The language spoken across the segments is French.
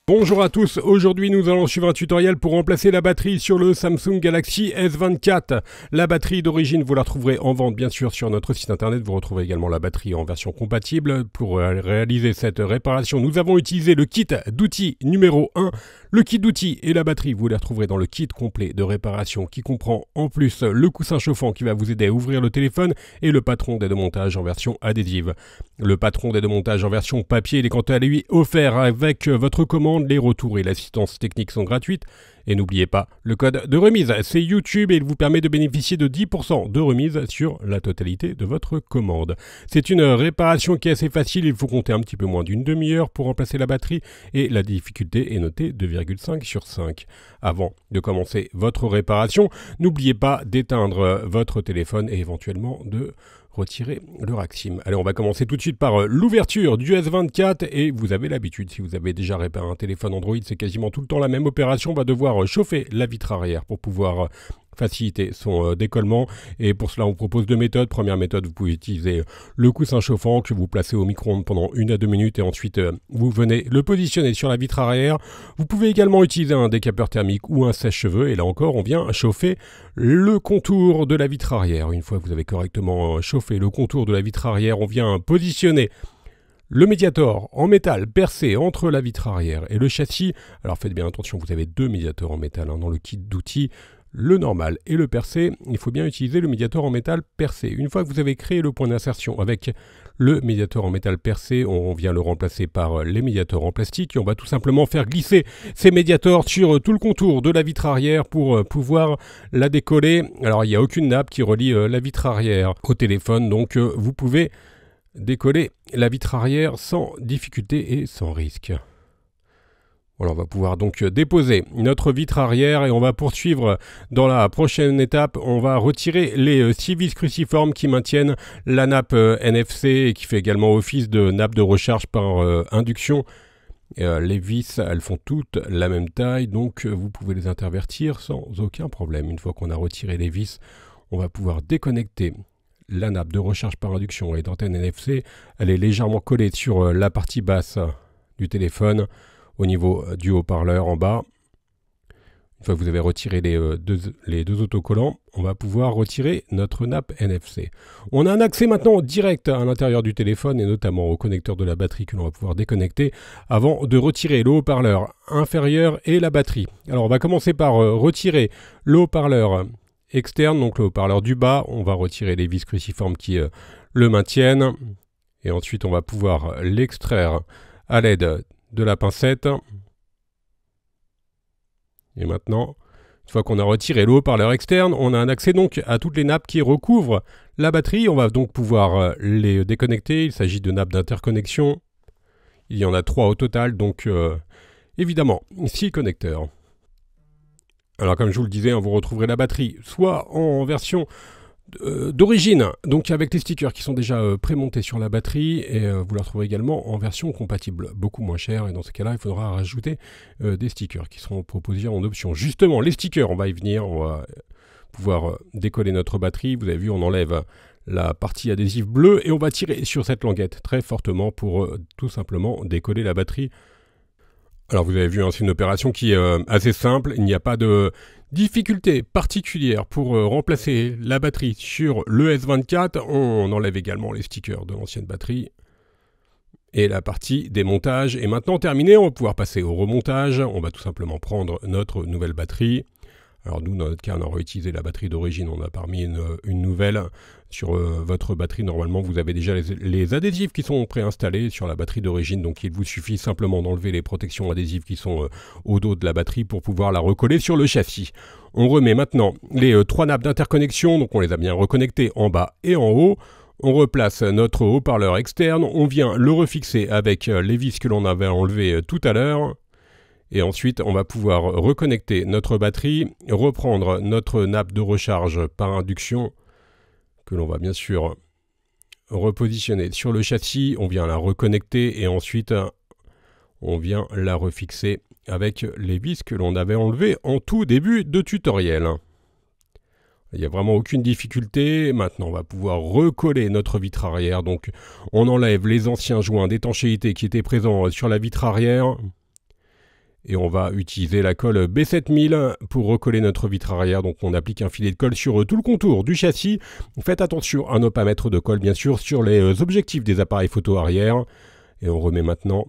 Bonjour à tous, aujourd'hui nous allons suivre un tutoriel pour remplacer la batterie sur le Samsung Galaxy S24. La batterie d'origine, vous la retrouverez en vente bien sûr sur notre site internet. Vous retrouvez également la batterie en version compatible. Pour réaliser cette réparation, nous avons utilisé le kit d'outils numéro 1. Le kit d'outils et la batterie, vous les retrouverez dans le kit complet de réparation qui comprend en plus le coussin chauffant qui va vous aider à ouvrir le téléphone et le patron d'aide au montage en version adhésive. Le patron d'aide au montage en version papier, il est quant à lui offert avec votre commande. Les retours et l'assistance technique sont gratuites. Et n'oubliez pas, le code de remise, c'est YouTube et il vous permet de bénéficier de 10% de remise sur la totalité de votre commande. C'est une réparation qui est assez facile, il faut compter un petit peu moins d'une demi-heure pour remplacer la batterie et la difficulté est notée 2,5 sur 5. Avant de commencer votre réparation, n'oubliez pas d'éteindre votre téléphone et éventuellement de retirer le rack SIM. Allez, on va commencer tout de suite par l'ouverture du S24 et vous avez l'habitude, si vous avez déjà réparé un téléphone Android, c'est quasiment tout le temps la même opération. On va devoir chauffer la vitre arrière pour pouvoir faciliter son décollement et pour cela on propose deux méthodes. Première méthode, vous pouvez utiliser le coussin chauffant que vous placez au micro-ondes pendant 1 à 2 minutes et ensuite vous venez le positionner sur la vitre arrière. Vous pouvez également utiliser un décapeur thermique ou un sèche-cheveux et là encore on vient chauffer le contour de la vitre arrière. Une fois que vous avez correctement chauffé le contour de la vitre arrière, on vient positionner le médiator en métal percé entre la vitre arrière et le châssis. Alors faites bien attention, vous avez deux médiators en métal dans le kit d'outils. Le normal et le percé, il faut bien utiliser le médiator en métal percé. Une fois que vous avez créé le point d'insertion avec le médiator en métal percé, on vient le remplacer par les médiators en plastique et on va tout simplement faire glisser ces médiators sur tout le contour de la vitre arrière pour pouvoir la décoller. Alors il n'y a aucune nappe qui relie la vitre arrière au téléphone, donc vous pouvez décoller la vitre arrière sans difficulté et sans risque. Voilà, on va pouvoir donc déposer notre vitre arrière et on va poursuivre dans la prochaine étape. On va retirer les 6 vis cruciformes qui maintiennent la nappe NFC et qui fait également office de nappe de recharge par induction. Les vis, elles font toutes la même taille, donc vous pouvez les intervertir sans aucun problème. Une fois qu'on a retiré les vis, on va pouvoir déconnecter la nappe de recharge par induction et d'antenne NFC. Elle est légèrement collée sur la partie basse du téléphone, au niveau du haut-parleur en bas. Une fois que vous avez retiré les deux autocollants, on va pouvoir retirer notre nappe NFC. On a un accès maintenant direct à l'intérieur du téléphone et notamment au connecteur de la batterie que l'on va pouvoir déconnecter avant de retirer le haut-parleur inférieur et la batterie. Alors on va commencer par retirer le haut-parleur externe, donc le haut-parleur du bas. On va retirer les vis cruciformes qui le maintiennent et ensuite on va pouvoir l'extraire à l'aide de la pincette. Et maintenant, une fois qu'on a retiré le haut-parleur externe, on a un accès donc à toutes les nappes qui recouvrent la batterie. On va donc pouvoir les déconnecter. Il s'agit de nappes d'interconnexion. Il y en a 3 au total, donc évidemment 6 connecteurs. Alors comme je vous le disais, vous retrouverez la batterie soit en version d'origine, donc avec les stickers qui sont déjà prémontés sur la batterie et vous la retrouverez également en version compatible, beaucoup moins cher et dans ce cas-là il faudra rajouter des stickers qui seront proposés en option. Justement les stickers, on va y venir, on va pouvoir décoller notre batterie. Vous avez vu, on enlève la partie adhésive bleue et on va tirer sur cette languette très fortement pour tout simplement décoller la batterie. Alors vous avez vu, c'est une opération qui est assez simple, il n'y a pas de difficulté particulière pour remplacer la batterie sur le S24. On enlève également les stickers de l'ancienne batterie. Et la partie démontage est maintenant terminée, on va pouvoir passer au remontage. On va tout simplement prendre notre nouvelle batterie. Alors nous, dans notre cas, on aura utilisé la batterie d'origine, on a pas mis une nouvelle. Sur votre batterie, normalement, vous avez déjà les adhésifs qui sont préinstallés sur la batterie d'origine. Donc il vous suffit simplement d'enlever les protections adhésives qui sont au dos de la batterie pour pouvoir la recoller sur le châssis. On remet maintenant les 3 nappes d'interconnexion, donc on les a bien reconnectées en bas et en haut. On replace notre haut-parleur externe, on vient le refixer avec les vis que l'on avait enlevées tout à l'heure. Et ensuite, on va pouvoir reconnecter notre batterie, reprendre notre nappe de recharge par induction, que l'on va bien sûr repositionner sur le châssis. On vient la reconnecter et ensuite, on vient la refixer avec les vis que l'on avait enlevées en tout début de tutoriel. Il n'y a vraiment aucune difficulté. Maintenant, on va pouvoir recoller notre vitre arrière. Donc, on enlève les anciens joints d'étanchéité qui étaient présents sur la vitre arrière. Et on va utiliser la colle B7000 pour recoller notre vitre arrière. Donc, on applique un filet de colle sur tout le contour du châssis. Faites attention à ne pas mettre de colle, bien sûr, sur les objectifs des appareils photo arrière. Et on remet maintenant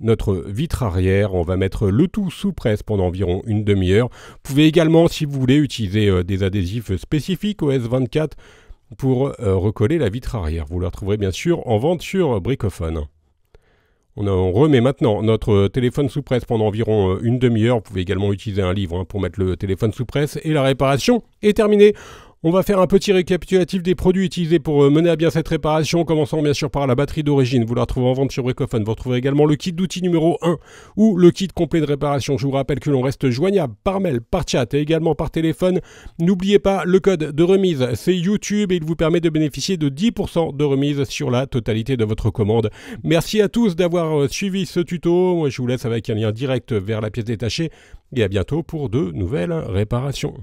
notre vitre arrière. On va mettre le tout sous presse pendant environ une demi-heure. Vous pouvez également, si vous voulez, utiliser des adhésifs spécifiques au S24 pour recoller la vitre arrière. Vous la retrouverez bien sûr en vente sur Bricophone. On remet maintenant notre téléphone sous presse pendant environ une demi-heure. Vous pouvez également utiliser un livre pour mettre le téléphone sous presse et la réparation est terminée. On va faire un petit récapitulatif des produits utilisés pour mener à bien cette réparation, commençant bien sûr par la batterie d'origine. Vous la retrouvez en vente sur Bricophone. Vous retrouverez également le kit d'outils numéro 1 ou le kit complet de réparation. Je vous rappelle que l'on reste joignable par mail, par chat et également par téléphone. N'oubliez pas le code de remise, c'est YouTube et il vous permet de bénéficier de 10% de remise sur la totalité de votre commande. Merci à tous d'avoir suivi ce tuto. Moi, je vous laisse avec un lien direct vers la pièce détachée et à bientôt pour de nouvelles réparations.